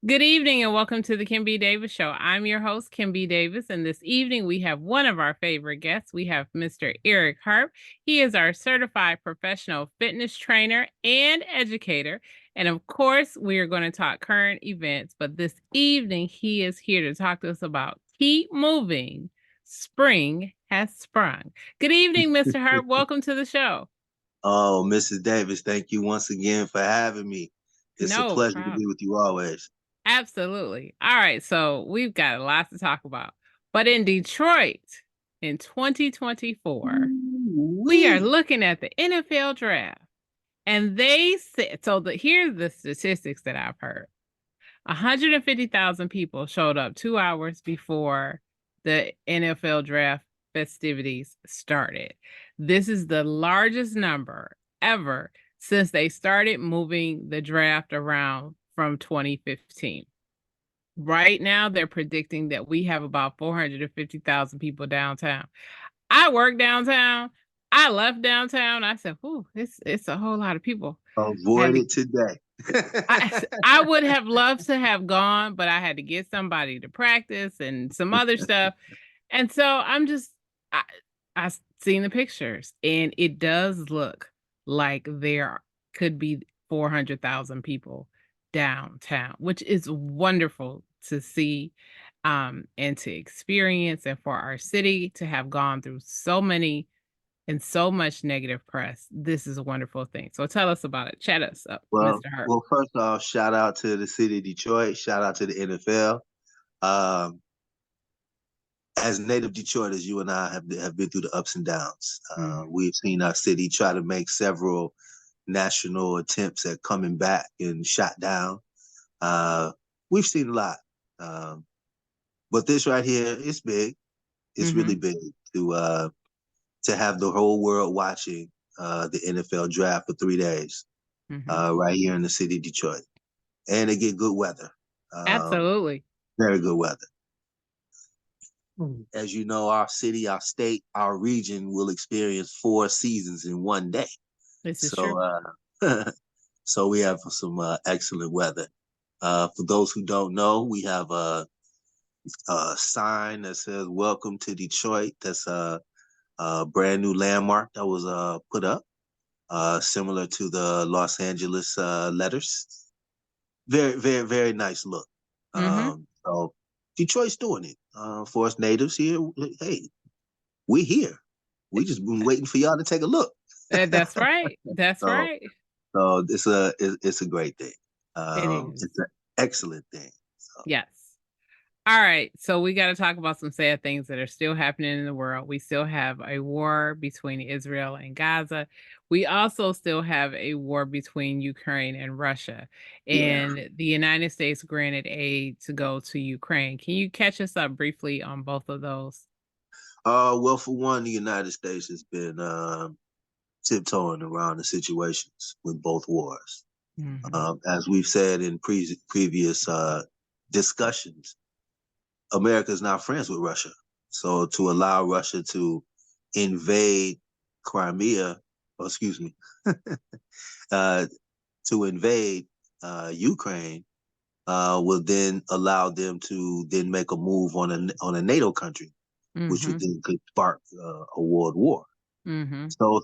Good evening and welcome to the Kim B. Davis Show. I'm your host, Kim B. Davis, and this evening we have one of our favorite guests. We have Mr. Eric Harp. He is our certified professional fitness trainer and educator. And of course, we are going to talk current events, but this evening he is here to talk to us about Keep Moving. Spring has sprung. Good evening, Mr. Harp. Welcome to the show. Oh, Mrs. Davis, thank you once again for having me. It's a No pleasure to problem. be with you always. Absolutely. All right, so we've got a lot to talk about. But in Detroit in 2024, we are Wee. looking at the NFL draft. And they said, here's the statistics that I've heard. 150,000 people showed up 2 hours before the NFL draft festivities started. This is the largest number ever since they started moving the draft around from 2015. Right now, they're predicting that we have about 450,000 people downtown. I work downtown. I left downtown. I said, "Ooh, it's a whole lot of people." Had Avoid to it today. I would have loved to have gone, but I had to get somebody to practice and some other stuff. And so I I seen the pictures and it does look like there could be 400,000 people downtown, which is wonderful to see and to experience, and for our city to have gone through so many and so much negative press. This is a wonderful thing. So tell us about it. Chat us up, well, Mr. Hurt. well, first off, shout out to the city of Detroit. Shout out to the NFL. Um, as native Detroiters, you and I have been through the ups and downs. We've seen our city try to make several national attempts at coming back and shot down. We've seen a lot. Um, but this right here is big. It's really Mhm. big to have the whole world watching the NFL draft for 3 days Mhm. right here in the city of Detroit, and they get good weather, um, Absolutely. very good weather. As you know, our city, our state, our region will experience 4 seasons in one day. This is true. So, so we have some excellent weather. For those who don't know, we have a sign that says "Welcome to Detroit." That's a brand new landmark that was put up, similar to the Los Angeles letters. Very, very, very nice look. Mhm. So Detroit's doing it. For us natives here, hey, we here. We just been waiting for y'all to take a look. That's right. That's so, right. so it's a great thing. It It's is. an excellent thing. So, Yes. All right. So we got to talk about some sad things that are still happening in the world. We still have a war between Israel and Gaza. We also still have a war between Ukraine and Russia. yeah. And the United States granted aid to go to Ukraine. Can you catch us up briefly on both of those? Well, for one, the United States has been tiptoeing around the situations with both wars. Mhm. As we've said in previous discussions, America is not friends with Russia. So to allow Russia to invade Crimea, or excuse me, uh, to invade Ukraine, will then allow them to then make a move on a NATO country, which would Mhm. then could spark a world war. Mhm. So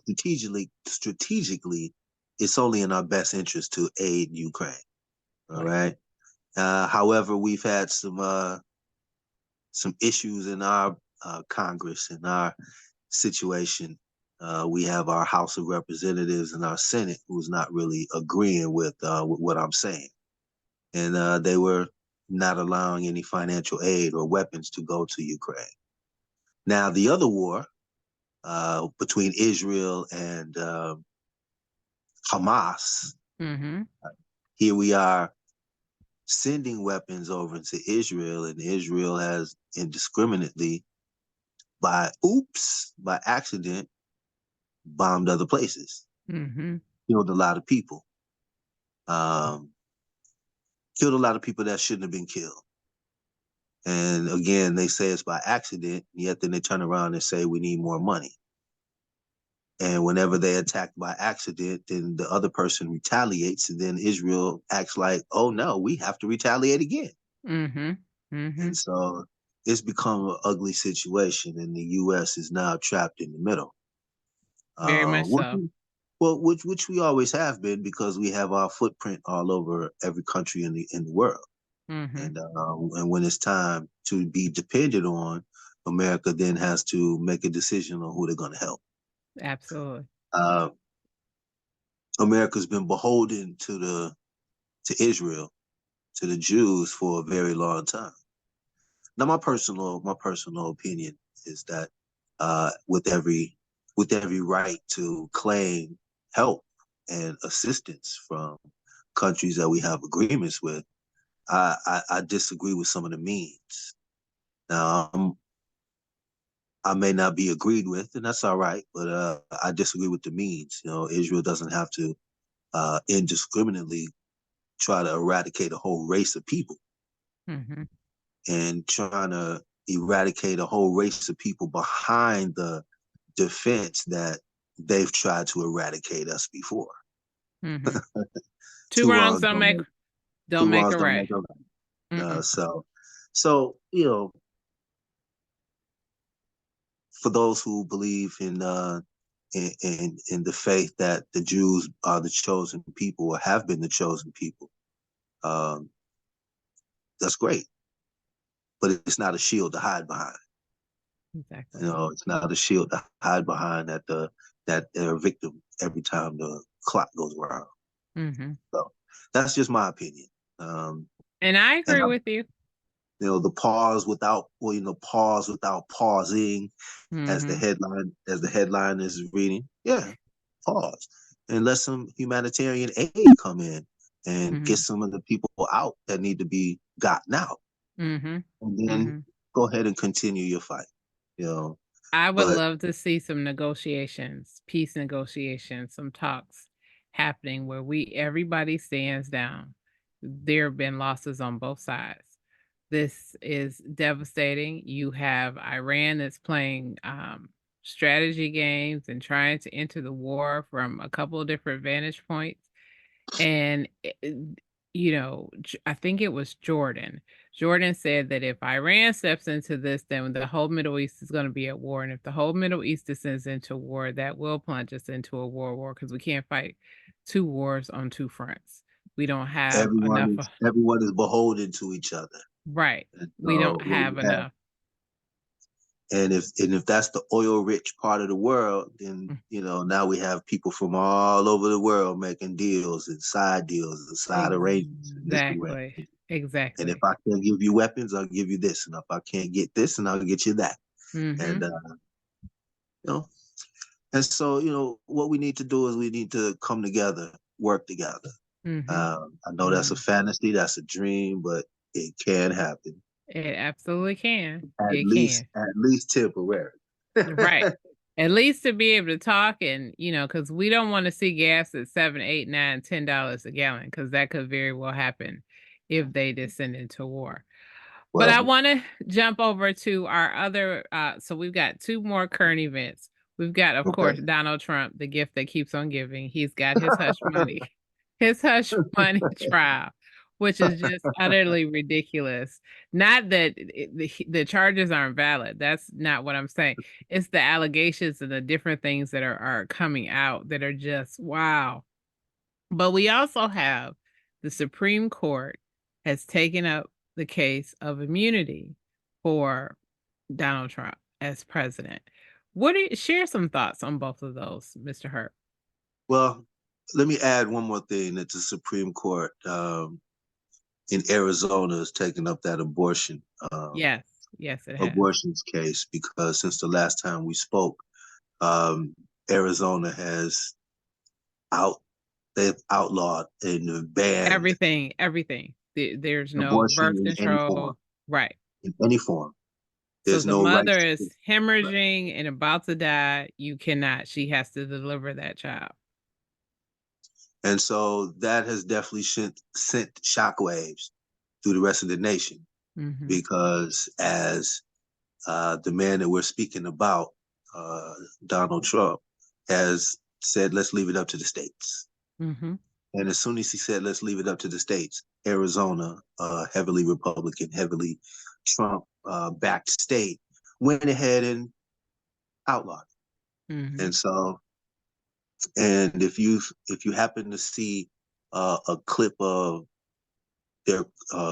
strategically, it's only in our best interest to aid Ukraine. All Right. right. However, we've had some issues in our Congress, in our situation. We have our House of Representatives and our Senate who's not really agreeing with what I'm saying, and they were not allowing any financial aid or weapons to go to Ukraine. Now, the other war between Israel and Hamas, Mhm. here we are sending weapons over to Israel, and Israel has indiscriminately, by accident, bombed other places, Mhm. killed a lot of people, um, killed a lot of people that shouldn't have been killed. And again, they say it's by accident, yet then they turn around and say we need more money. And whenever they attacked by accident, then the other person retaliates, and then Israel acts like, oh no, we have to retaliate again. Mm-hmm. Mm-hmm. And so it's become an ugly situation, and the U.S. is now trapped in the middle. Very much Which, so. well, which we always have been, because we have our footprint all over every country in the world. Mm-hmm. And when it's time to be dependent on, America then has to make a decision on who they're going to help. Absolutely. Uh, America's been beholden to Israel, to the Jews for a very long time. Now, my personal opinion is that with every right to claim help and assistance from countries that we have agreements with, I disagree with some of the means. Now, I may not be agreed with, and that's all right, but I disagree with the means. Israel doesn't have to indiscriminately try to eradicate a whole race of people, Mm-hmm. and trying to eradicate a whole race of people behind the defense that they've tried to eradicate us before. Mm-hmm. Two Two wrongs wrongs don't don't make make don't two make wrongs a don't right. make a right. Mm-mm. So for those who believe in the faith that the Jews are the chosen people, or have been the chosen people, um, that's great, but it's not a shield to hide behind. Exactly. It's not a shield to hide behind that they're a victim every time the clock goes around. Mm-hmm. So that's just my opinion. Um, And I and agree with you. the pause without pausing, as the Mm-hmm. headline is reading. Yeah, pause and let some humanitarian aid come in and Mm-hmm. get some of the people out that need to be gotten out, Mm-hmm. and then Mm-hmm. go ahead and continue your fight. You know, I would but love to see some negotiations, peace negotiations, some talks happening where everybody stands down. There have been losses on both sides. This is devastating. You have Iran that's playing strategy games and trying to enter the war from a couple of different vantage points. And, I think it was Jordan. Jordan said that if Iran steps into this, then the whole Middle East is going to be at war. And if the whole Middle East descends into war, that will plunge us into a war because we can't fight two wars on two fronts. We don't have everyone enough. is everyone is beholden to each other. Right. And We don't so what have we have, enough. and if that's the oil rich part of the world, then Mm, now we have people from all over the world making deals and side arrangements and this exactly. arrangement. And if Exactly. I can't give you weapons, I'll give you this, and if I can't get this, and I'll get you that. And Mhm. you know, and so what we need to do is we need to come together, work together. Mhm. I know that's a Mhm. fantasy, that's a dream, but it can happen. It absolutely can. At It least, can. at least temporary. Right. At least to be able to talk and, because we don't want to see gas at 7, 8, 9, $10 a gallon, because that could very well happen if they descend into war. But I Well, want to jump over to our other. So we've got two more current events. We've got, of okay. course, Donald Trump, the gift that keeps on giving. He's got his hush money, his hush money trial, which is just utterly ridiculous. Not that the charges aren't valid. That's not what I'm saying. It's the allegations and the different things that are coming out that are just wow. But we also have the Supreme Court has taken up the case of immunity for Donald Trump as president. Share some thoughts on both of those, Mr. Hurt? Well, let me add one more thing, that the Supreme Court in Arizona is taking up that um, Yes, yes, it has. abortions case, because since the last time we spoke, um, Arizona has out they've outlawed and banned Everything, everything. There's no abortion birth in any form. control. Right. In any form, So there's the no right. mother is Right. hemorrhaging and about to die. You cannot. She has to deliver that child. And so that has definitely sent shockwaves through the rest of the nation, Hmm. because as the man that we're speaking about, Donald Trump, has said, let's leave it up to the states. Mm-hmm. And as soon as he said, let's leave it up to the states, Arizona, heavily Republican, heavily Trump backed state, went ahead and outlawed it. Mm-hmm. And so, and if you happen to see a clip of their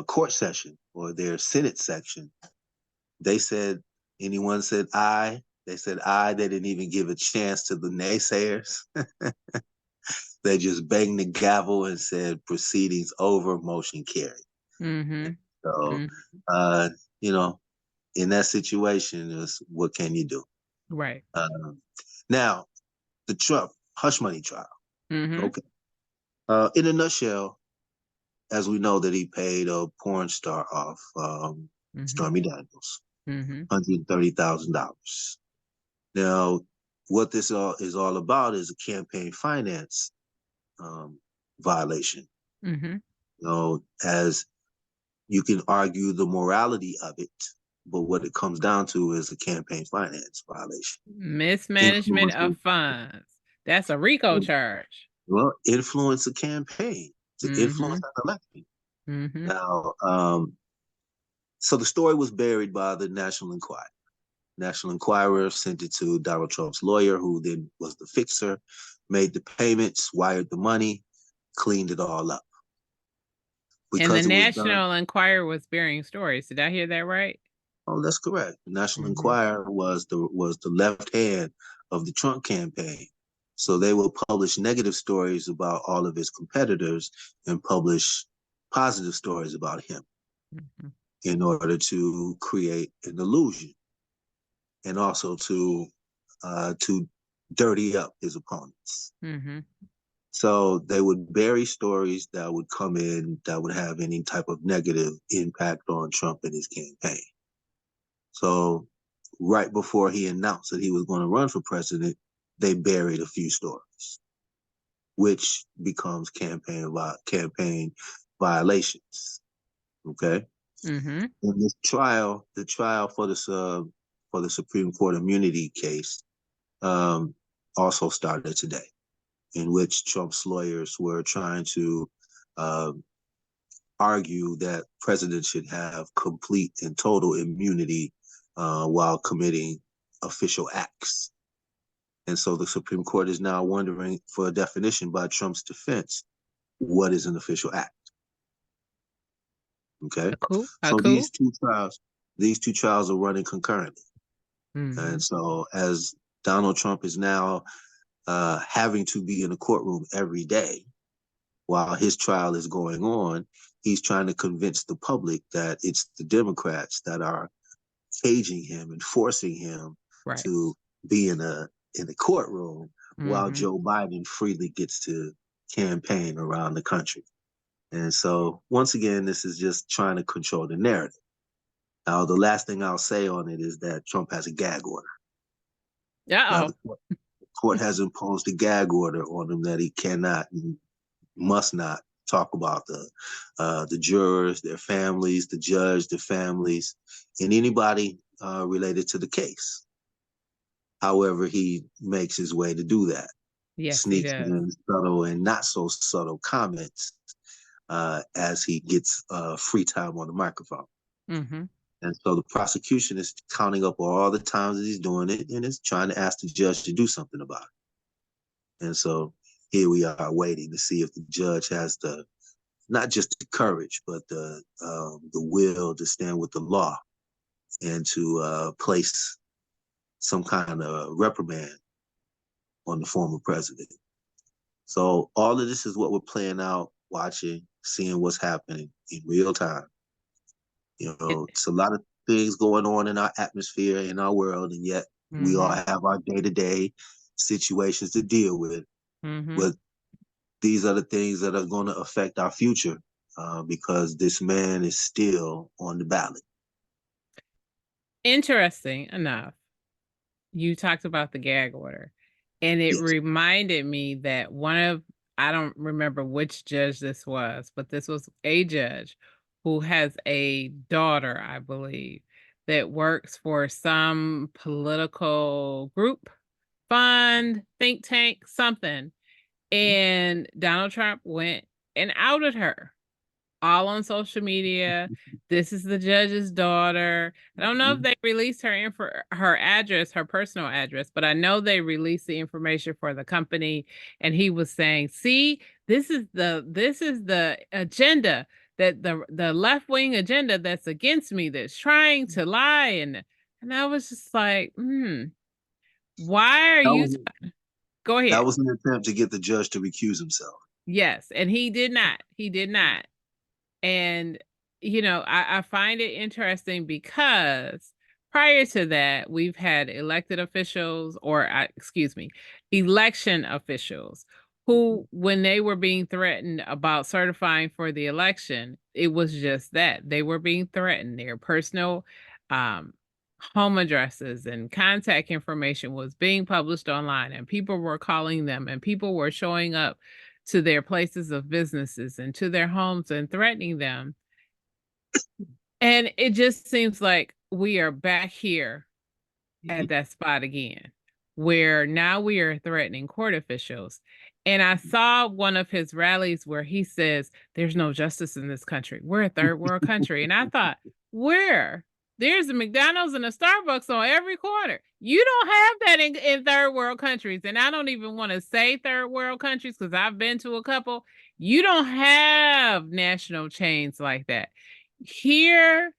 court session or their Senate section, they said, anyone said aye, they said aye. They didn't even give a chance to the naysayers. They just banged the gavel and said proceedings over, motion carried. Mm-hmm. So, Mm-hmm. uh, you know, in that situation, is what can you do? Right. Um, Now, the Trump hush money trial. Mm-hmm. Okay. In a nutshell, as we know that he paid a porn star off, Mm-hmm. Stormy Daniels, Mm-hmm. $130,000. Now, what this is all about is a campaign finance um, violation. Mm-hmm. As you can argue the morality of it, but what it comes down to is a campaign finance violation. Mismanagement of Influences, funds. That's a RICO charge. well, influence a campaign to Mm-hmm. influence an election. Mm-hmm. Now, so the story was buried by the National Enquirer. National Enquirer sent it to Donald Trump's lawyer, who then was the fixer, made the payments, wired the money, cleaned it all up. And the Because it was done. National Enquirer was bearing stories. Did I hear that right? Oh, that's correct. The National Mm-hmm. Enquirer was the left hand of the Trump campaign. So they will publish negative stories about all of his competitors and publish positive stories about him Mm-hmm. in order to create an illusion and also to dirty up his opponents. Mm-hmm. So they would bury stories that would come in that would have any type of negative impact on Trump and his campaign. So right before he announced that he was going to run for president, they buried a few stories, which becomes campaign violations. Okay. Mm-hmm. In this trial, the trial for the Supreme Court immunity case, um, also started today, in which Trump's lawyers were trying to um, argue that presidents should have complete and total immunity while committing official acts. And so the Supreme Court is now wondering, for a definition by Trump's defense, what is an official act? Okay. A coup? A So coup? these two trials are running concurrently. Mm-hmm. And so as Donald Trump is now having to be in a courtroom every day while his trial is going on, he's trying to convince the public that it's the Democrats that are caging him and forcing him Right. to be in the courtroom while Mm-hmm. Joe Biden freely gets to campaign around the country. And so once again, this is just trying to control the narrative. Now, the last thing I'll say on it is that Trump has a gag order. Now, Uh-oh. the court has imposed a gag order on him that he cannot and must not talk about the jurors, their families, the judge, their families, and anybody related to the case. However, he makes his way to do that, Yes, he sneaks does. in subtle and not so subtle comments as he gets free time on the microphone. Mm-hmm. And so the prosecution is counting up all the times that he's doing it and is trying to ask the judge to do something about it. And so here we are waiting to see if the judge has the not just the courage, but the will to stand with the law and to place some kind of reprimand on the former president. So all of this is what we're playing out, watching, seeing what's happening in real time. It, It's a lot of things going on in our atmosphere, in our world, and yet we all mm-hmm. have our day-to-day situations to deal with. Mm-hmm. But these are the things that are going to affect our future because this man is still on the ballot. Interesting enough, you talked about the gag order, and it Yes. reminded me that I don't remember which judge this was, but this was a judge who has a daughter, I believe, that works for some political group. fund, think tank, something. And Donald Trump went and outed her all on social media. This is the judge's daughter. I don't know if they released her address, her personal address, but I know they released the information for the company. And he was saying, "See, this is the agenda that the left wing agenda that's against me, that's trying to lie." And I was just like, why are That you? was Go that ahead. was an attempt to get the judge to recuse himself. Yes, and he did not. He did not. And, I find it interesting because prior to that, we've had elected officials, or excuse me, election officials who, when they were being threatened about certifying for the election, it was just that they were being threatened. Their personal um, home addresses and contact information was being published online, and people were calling them, and people were showing up to their places of businesses and to their homes and threatening them. And it just seems like we are back here at that spot again, where now we are threatening court officials. And I saw one of his rallies where he says, "There's no justice in this country. We're a third world country." And I thought, where? There's a McDonald's and a Starbucks on every corner. You don't have that in third world countries. And I don't even want to say third world countries because I've been to a couple. You don't have national chains like that. Here,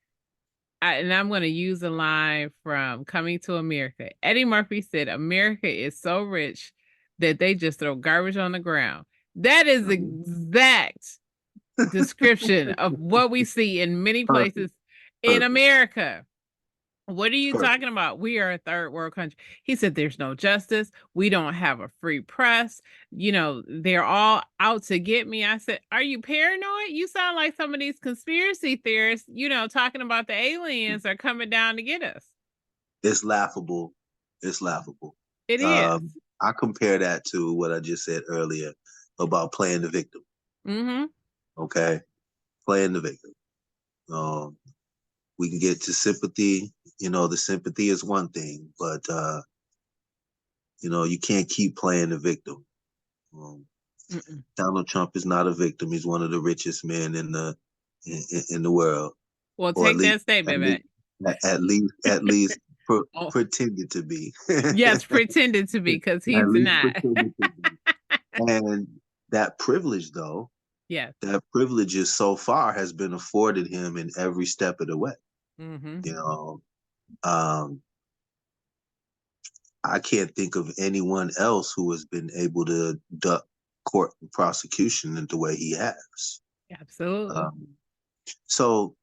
and I'm going to use a line from Coming to America. Eddie Murphy said, "America is so rich that they just throw garbage on the ground." That is the exact description of what we see in many Perfect. places in Perfect. America. What are you Perfect. talking about? We are a third world country. He said, "There's no justice. We don't have a free press. They're all out to get me." I said, "Are you paranoid? You sound like some of these conspiracy theorists, talking about the aliens are coming down to get us." It's laughable. It's laughable. It is. I compare that to what I just said earlier about playing the victim. Mm-hmm. Okay, playing the victim. Um, we can get to sympathy. The sympathy is one thing, but you can't keep playing the victim. Um, Mm-mm. Donald Trump is not a victim. He's one of the richest men in the world, Well, or take that at statement least back. at least Oh, pretended to be. yes, pretended to be because At he's least not. pretended to be. And that privilege, though, Yes. that privilege is so far has been afforded him in every step of the way. Mm-hmm. You know, um, I can't think of anyone else who has been able to duck court and prosecution in the way he has. Absolutely. Um, so,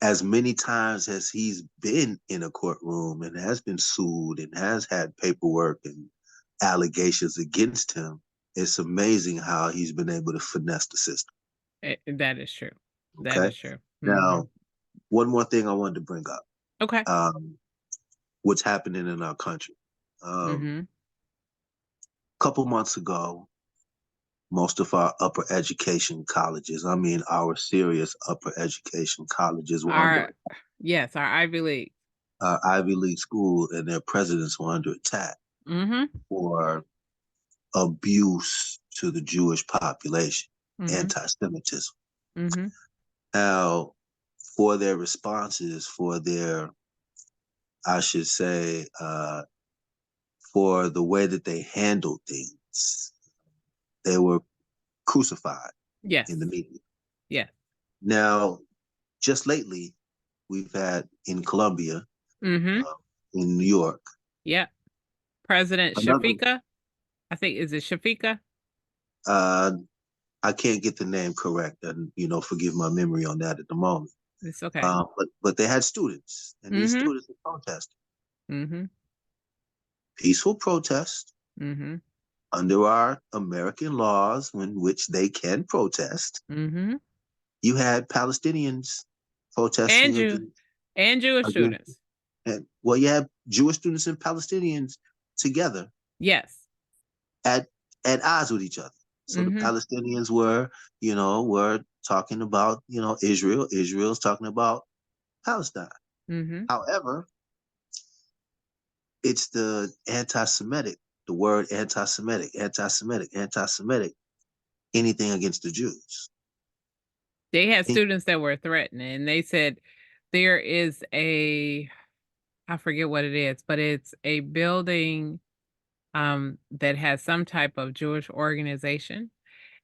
as many times as he's been in a courtroom and has been sued and has had paperwork and allegations against him, it's amazing how he's been able to finesse the system. That is true. That Okay. is true. Mm-hmm. Now, one more thing I wanted to bring up. Okay. Um, what's happening in our country. A Mm-hmm. couple months ago, most of our upper education colleges, I mean our serious upper education colleges, were under Our Yes, our Ivy League. Ivy League school, and their presidents were under attack Mm-hmm. for abuse to the Jewish population, Mm-hmm. anti-Semitism. Mm-hmm. Now, for their responses, I should say, for the way that they handled things, they were crucified Yes. in the media. Yes. Now, just lately, we've had in Columbia, Mm-hmm. uh, in New York, Yep. President another. Shafika. I think, is it Shafika? Uh, I can't get the name correct, and forgive my memory on that at the moment. It's okay. But they had students, and these Mm-hmm. students were protesting, Mm-hmm. peaceful protest Mm-hmm. under our American laws, in which they can protest. Mm-hmm. You had Palestinians And protesting Jew and Jewish against, students. and well, you had Jewish students and Palestinians together Yes. at at odds with each other. So the Mm-hmm. Palestinians were talking about, Israel. Israel's talking about Palestine. Mm-hmm. However, it's the anti-Semitic, the word anti-Semitic, anti-Semitic, anti-Semitic, anything against the Jews. They had Any- students that were threatening, and they said there is I forget what it is, but it's a building that has some type of Jewish organization.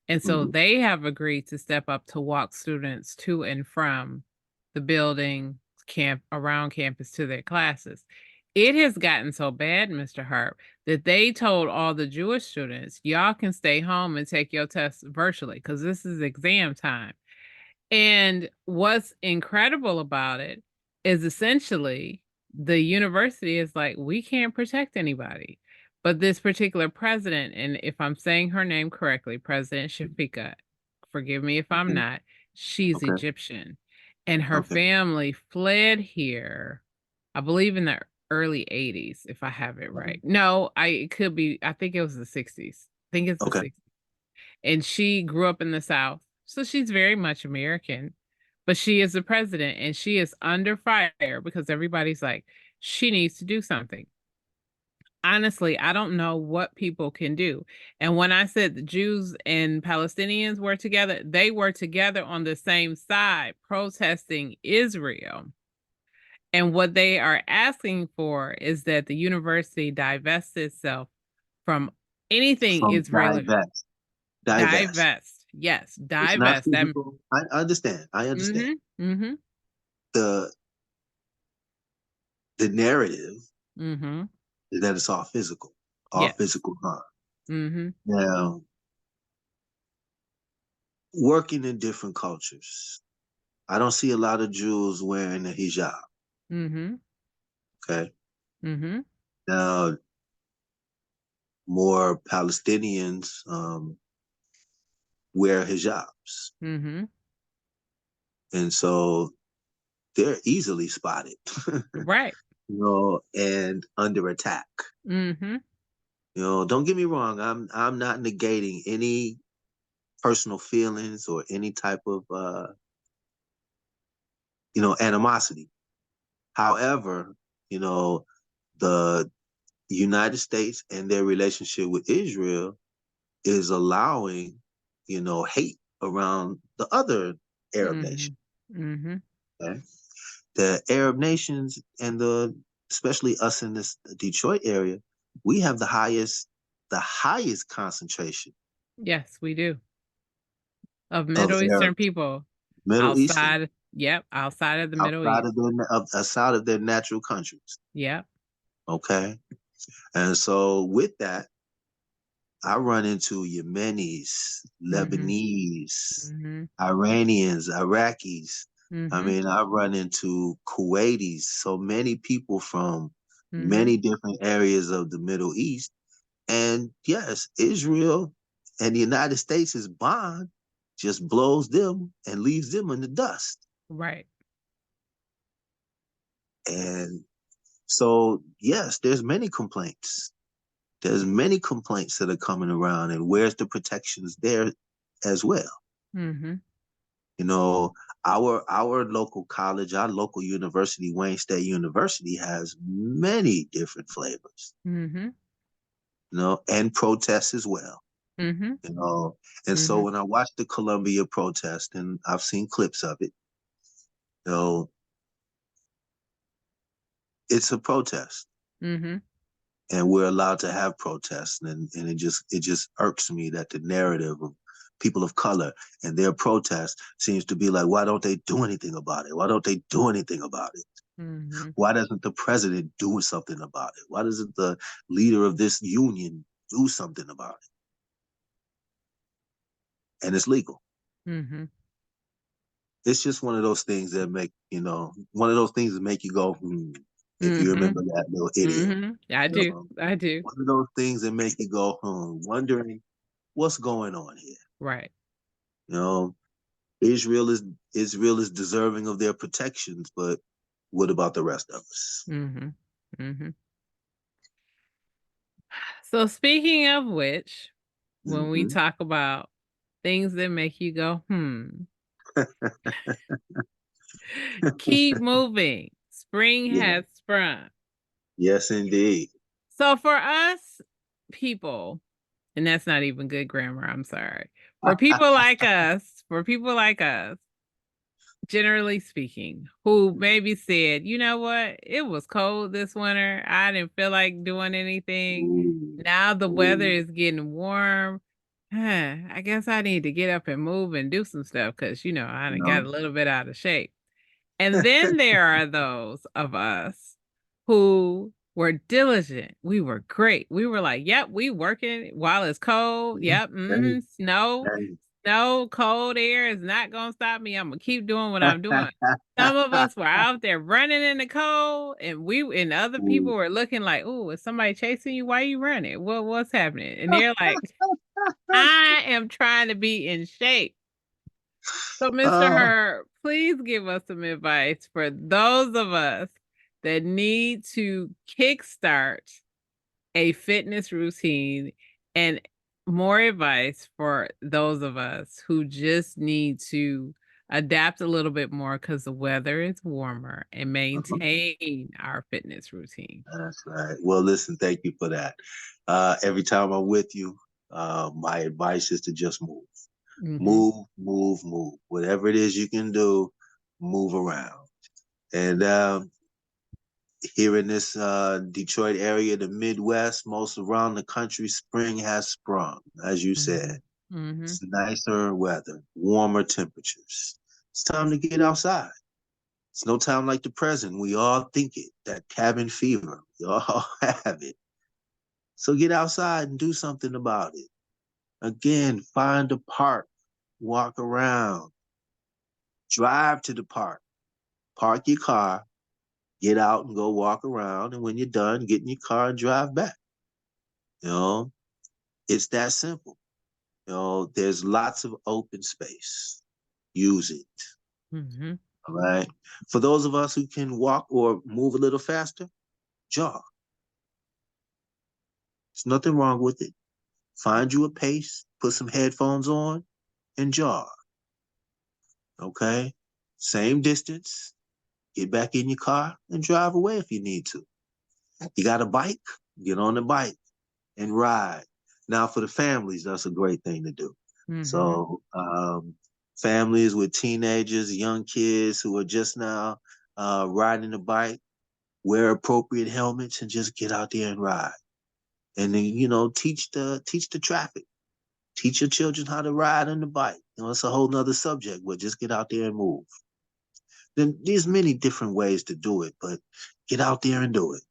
And so Mhm. they have agreed to step up to walk students to and from the building camp around campus to their classes. It has gotten so bad, Mr. Harp, that they told all the Jewish students, y'all can stay home and take your tests virtually because this is exam time. And what's incredible about it is essentially the university is like, we can't protect anybody. But this particular president, and if I'm saying her name correctly, President Shafika, forgive me if I'm Okay. not, she's Okay. Egyptian. And her Okay. family fled here, I believe in the early 80s, if I have it right. No, it could be, I think it was the 60s. I think it's the Okay. 60s, and she grew up in the South. So she's very much American, but she is the president and she is under fire because everybody's like, she needs to do something. Honestly, I don't know what people can do. And when I said the Jews and Palestinians were together, they were together on the same side protesting Israel. And what they are asking for is that the university divest itself from anything From Israeli. divest. Divest. Yes, It's not divest. That physical. I understand. I understand. mhm. Mhm. The the narrative Mhm. is that it's all Yes. physical harm. Mhm. Now, working in different cultures, I don't see a lot of Jews wearing a hijab. Mhm. Okay. Mhm. Now, more Palestinians wear hijabs. Mhm. And so they're easily spotted, Right. and under attack. Mhm. Don't get me wrong. I'm not negating any personal feelings or any type of animosity. However, the United States and their relationship with Israel is allowing, hate around the other Arab nations. Mhm. Mhm. Okay? The Arab nations and especially us in this Detroit area, we have the highest concentration Yes, we do. Of of Middle Eastern Arabs, people Middle Eastern, outside, yep, outside of the Middle East. outside of their natural countries. Yep. Okay, and so with that, I run into Yemenis, Mhm. Lebanese, Mhm. Iranians, Iraqis. I Mhm. mean, I run into Kuwaitis, so many people from Mhm. many different areas of the Middle East. And yes, Israel and the United States' bond just blows them and leaves them in the dust. Right. And so, yes, there's many complaints. There's many complaints that are coming around, and where's the protections there as well? Mhm. You know, our local college, our local university, Wayne State University, has many different flavors, Mhm. and protests as well. Mhm. You know, and so Mhm. when I watched the Columbia protest, and I've seen clips of it, you know, it's a protest, Mhm. and we're allowed to have protests, and it just irks me that the narrative of people of color and their protest seems to be like, why don't they do anything about it? Why don't they do anything about it? Mhm. Why doesn't the president do something about it? Why doesn't the leader of this union do something about it? And it's legal. Mhm. It's just one of those things that make you go, if you Mhm. remember that little idiom. Mhm. I You do. know, I do. one of those things that make you go, wondering what's going on here. Right. You know, Israel is deserving of their protections, but what about the rest of us? Mhm. Mhm. So speaking of which, when we Hmm. talk about things that make you go, keep moving. Spring Yeah. has sprung. Yes, indeed. So for us people, and that's not even good grammar, I'm sorry. For people like us, generally speaking, who maybe said, you know what, it was cold this winter. I didn't feel like doing anything. Ooh, Now the weather ooh, is getting warm. I guess I need to get up and move and do some stuff because, I you done got know. a little bit out of shape. And then there are those of us who were diligent. We were great. We were like, yep, we working while it's cold. Yep, Dang, snow. dang. No, cold air is not gonna stop me. I'm gonna keep doing what I'm doing. Some of us were out there running in the cold, and other people Ooh. were looking like, "Oh, is somebody chasing you? Why you running? What's happening?" And they're like, "I am trying to be in shape." So, Mr. Oh, Herb, please give us some advice for those of us that need to kickstart a fitness routine, and more advice for those of us who just need to adapt a little bit more because the weather is warmer and maintain our fitness routine. that's right. Well, listen, thank you for that. Every time I'm with you, my advice is to just move. Mm-hmm. Move, move, move. Whatever it is you can do, move around. And here in this Detroit area, the Midwest, most around the country, spring has sprung, as you said. Mm-hmm. Mm-hmm. It's nicer weather, warmer temperatures. It's time to get outside. It's no time like the present. We all think it, that cabin fever. We all have it. So get outside and do something about it. Again, find a park, walk around, drive to the park, park your car, get out and go walk around. And when you're done, get in your car and drive back. You know, it's that simple. There's lots of open space. Use it. Mm-hmm. All right. For those of us who can walk or move a little faster, jog. There's nothing wrong with it. Find you a pace, put some headphones on, and jog. Okay. Same distance. Get back in your car and drive away if you need to. You got a bike? Get on the bike and ride. Now, for the families, that's a great thing to do. Mm-hmm. So, families with teenagers, young kids who are just now riding the bike, wear appropriate helmets and just get out there and ride. And then, teach the traffic. Teach your children how to ride on the bike. It's a whole nother subject, but just get out there and move. Then there's many different ways to do it, but get out there and do it.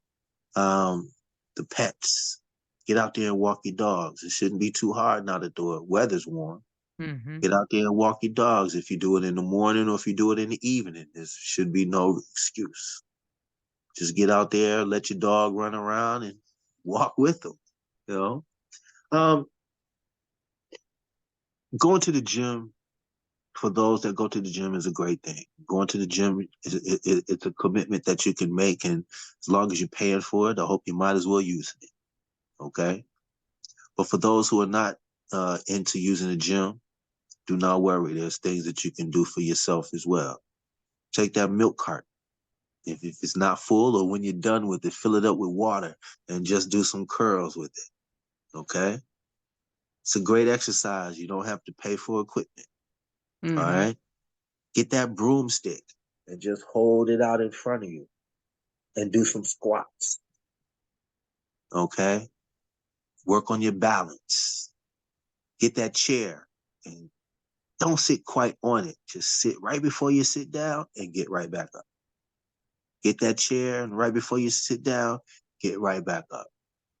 Um, the pets, get out there and walk your dogs. It shouldn't be too hard now that the weather's warm. Mm-hmm. Get out there and walk your dogs. If you do it in the morning or if you do it in the evening, there should be no excuse. Just get out there, let your dog run around and walk with them. You know, um, going to the gym for those that go to the gym is a great thing. Going to the gym it's a commitment that you can make, and as long as you're paying for it, I hope you might as well use it. Okay, but for those who are not into using the gym, do not worry. There's things that you can do for yourself as well. Take that milk cart. If it's not full, or when you're done with it, fill it up with water and just do some curls with it. Okay, it's a great exercise. You don't have to pay for equipment. All Mm-hmm. right, get that broomstick and just hold it out in front of you and do some squats. Okay, work on your balance. Get that chair and don't sit quite on it. Just sit right before you sit down and get right back up. Get that chair and right before you sit down, get right back up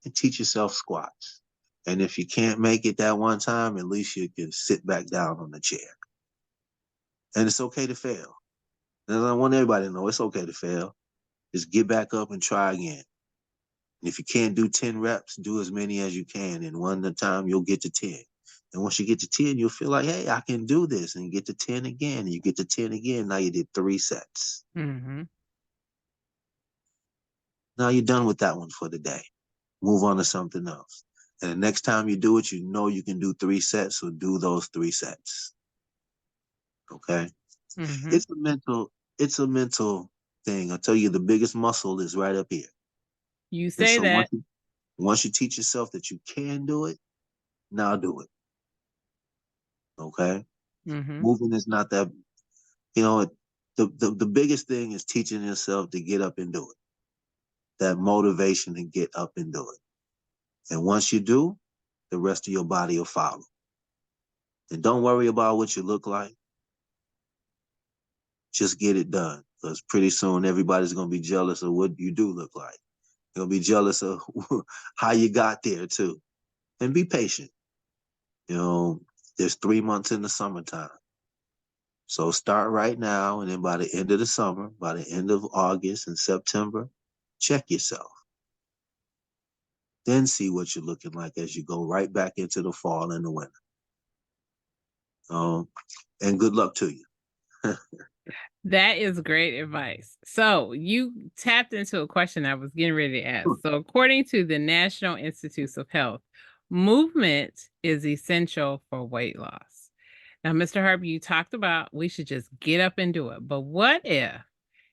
and teach yourself squats. And if you can't make it that one time, at least you can sit back down on the chair. And it's okay to fail. And I want everybody to know it's okay to fail. Just get back up and try again. And if you can't do 10 reps, do as many as you can. And one at a time, you'll get to 10. And once you get to 10, you'll feel like, hey, I can do this. And you get to 10 again. And you get to 10 again. Now you did 3 sets. Mm-hmm. Now you're done with that one for the day. Move on to something else. And the next time you do it, you know you can do 3 sets, so do those 3 sets. Okay? Mm-hmm. It's a mental thing. I tell you, the biggest muscle is right up here. You And say so that. once you teach yourself that you can do it, now do it. Okay? Mm-hmm. Moving is not that, you know, the biggest thing is teaching yourself to get up and do it. That motivation to get up and do it. And once you do, the rest of your body will follow. And don't worry about what you look like. Just get it done. Because pretty soon everybody's going to be jealous of what you do look like. They'll be jealous of how you got there too. And be patient. You know, there's 3 months in the summertime. So start right now, and then by the end of the summer, by the end of August and September, check yourself. Then see what you're looking like as you go right back into the fall and the winter. And good luck to you. That is great advice. So you tapped into a question I was getting ready to ask. So according to the National Institutes of Health, movement is essential for weight loss. Now, Mr. Harp, you talked about we should just get up and do it. But what if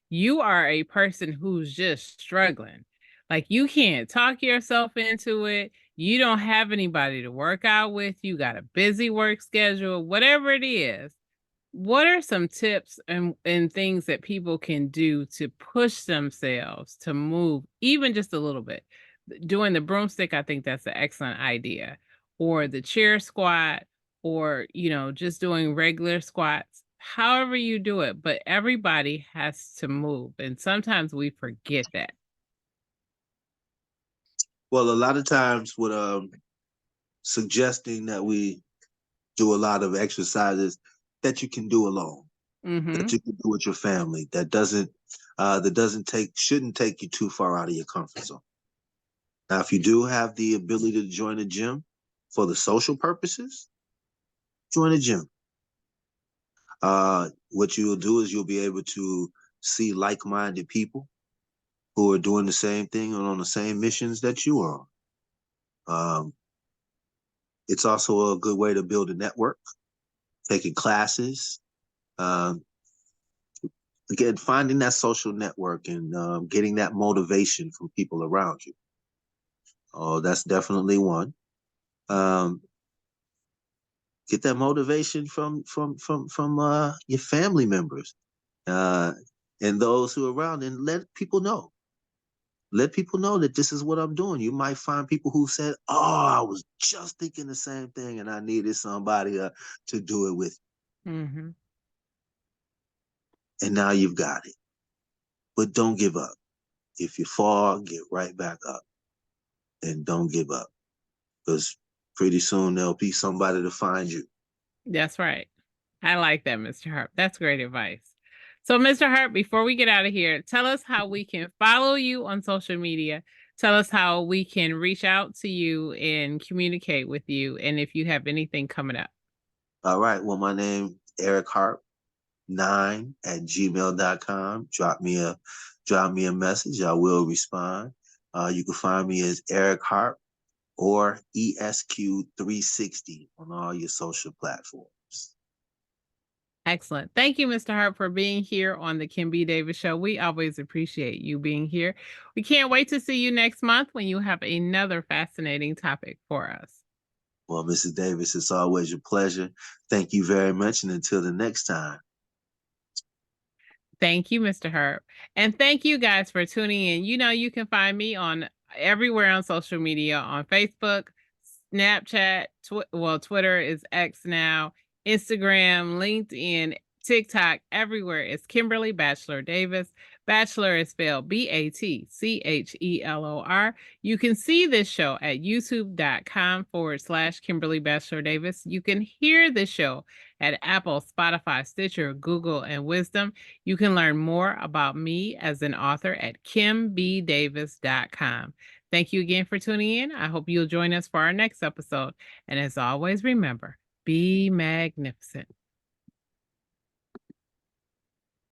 you are a person who's just struggling? Like you can't talk yourself into it. You don't have anybody to work out with. You got a busy work schedule, whatever it is. What are some tips and things that people can do to push themselves to move even just a little bit? Doing the broomstick, I think that's an excellent idea. Or the chair squat, or just doing regular squats. However you do it, but everybody has to move, and sometimes we forget that. Well, a lot of times with suggesting that we do a lot of exercises that you can do alone, that Mhm. you can do with your family, shouldn't take you too far out of your comfort zone. Now, if you do have the ability to join a gym for the social purposes, join a gym. What you'll do is you'll be able to see like-minded people who are doing the same thing and on the same missions that you are. It's also a good way to build a network, taking classes, um, again, finding that social network and getting that motivation from people around you. Oh, that's definitely one. Um, get that motivation from your family members uh, and those who are around, and let people know. Let people know that this is what I'm doing. You might find people who said, "Oh, I was just thinking the same thing, and I needed somebody to do it with." Mhm. And now you've got it. But don't give up. If you fall, get right back up, and don't give up, because pretty soon there'll be somebody to find you. That's right. I like that, Mr. Harp. That's great advice. So, Mr. Harp, before we get out of here, tell us how we can follow you on social media. Tell us how we can reach out to you and communicate with you, and if you have anything coming up. All right. Well, my name Eric Harp 9@gmail.com. Drop me a message. I will respond. You can find me as Eric Harp or ESQ360 on all your social platforms. Excellent. Thank you, Mr. Hart, for being here on the Kim B. Davis Show. We always appreciate you being here. We can't wait to see you next month when you have another fascinating topic for us. Well, Mrs. Davis, it's always a pleasure. Thank you very much. And until the next time. Thank you, Mr. Hart. And thank you guys for tuning in. You can find me on everywhere on social media on Facebook, Snapchat, Twitter is X now, Instagram, LinkedIn, TikTok, everywhere is Kimberly Bachelor Davis. Bachelor is spelled Bachelor. You can see this show at youtube.com/Kimberly Bachelor Davis. You can hear this show at Apple, Spotify, Stitcher, Google, and Wisdom. You can learn more about me as an author at kimbdavis.com. Thank you again for tuning in. I hope you'll join us for our next episode. And as always, remember, be magnificent.